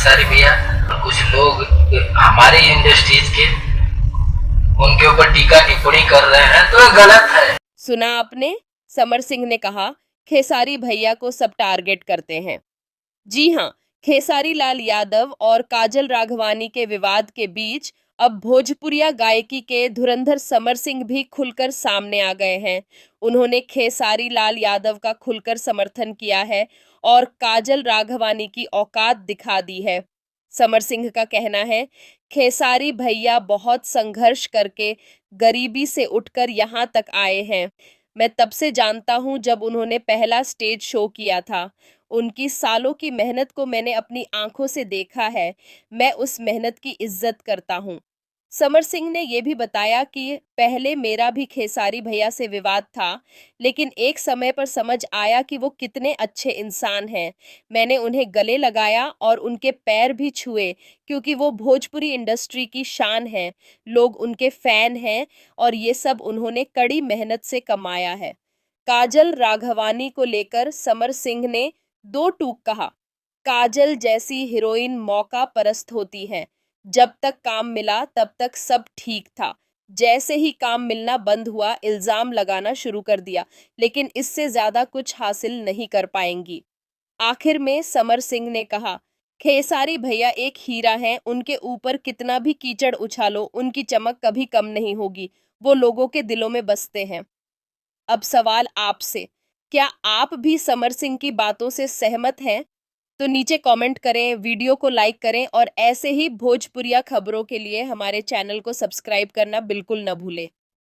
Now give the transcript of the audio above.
खेसारी भैया और कुछ लोग हमारी इंडस्ट्रीज के उनके ऊपर टीका टिप्पणी कर रहे हैं, तो ये गलत है। सुना आपने, समर सिंह ने कहा खेसारी भैया को सब टारगेट करते हैं। जी हाँ, खेसारी लाल यादव और काजल राघवानी के विवाद के बीच अब भोजपुरिया गायकी के धुरंधर समर सिंह भी खुलकर सामने आ गए हैं। उन्होंने खेसारी लाल यादव का खुलकर समर्थन किया है और काजल राघवानी की औकात दिखा दी है। समर सिंह का कहना है, खेसारी भैया बहुत संघर्ष करके गरीबी से उठकर यहाँ तक आए हैं। मैं तब से जानता हूँ जब उन्होंने पहला स्टेज शो किया था। उनकी सालों की मेहनत को मैंने अपनी आंखों से देखा है। मैं उस मेहनत की इज्जत करता हूँ। समर सिंह ने यह भी बताया कि पहले मेरा भी खेसारी भैया से विवाद था, लेकिन एक समय पर समझ आया कि वो कितने अच्छे इंसान हैं। मैंने उन्हें गले लगाया और उनके पैर भी छुए, क्योंकि वो भोजपुरी इंडस्ट्री की शान है। लोग उनके फैन हैं और ये सब उन्होंने कड़ी मेहनत से कमाया है। काजल राघवानी को लेकर समर सिंह ने दो टूक कहा, काजल जैसी हीरोइन मौका परस्त होती है। जब तक काम मिला तब तक सब ठीक था। जैसे ही काम मिलना बंद हुआ, इल्जाम लगाना शुरू कर दिया, लेकिन इससे ज्यादा कुछ हासिल नहीं कर पाएंगी। आखिर में समर सिंह ने कहा, खेसारी भैया एक हीरा हैं, उनके ऊपर कितना भी कीचड़ उछालो, उनकी चमक कभी कम नहीं होगी। वो लोगों के दिलों में बसते हैं। अब सवाल आपसे, क्या आप भी समर सिंह की बातों से सहमत हैं? तो नीचे कमेंट करें, वीडियो को लाइक करें और ऐसे ही भोजपुरिया खबरों के लिए हमारे चैनल को सब्सक्राइब करना बिल्कुल न भूलें।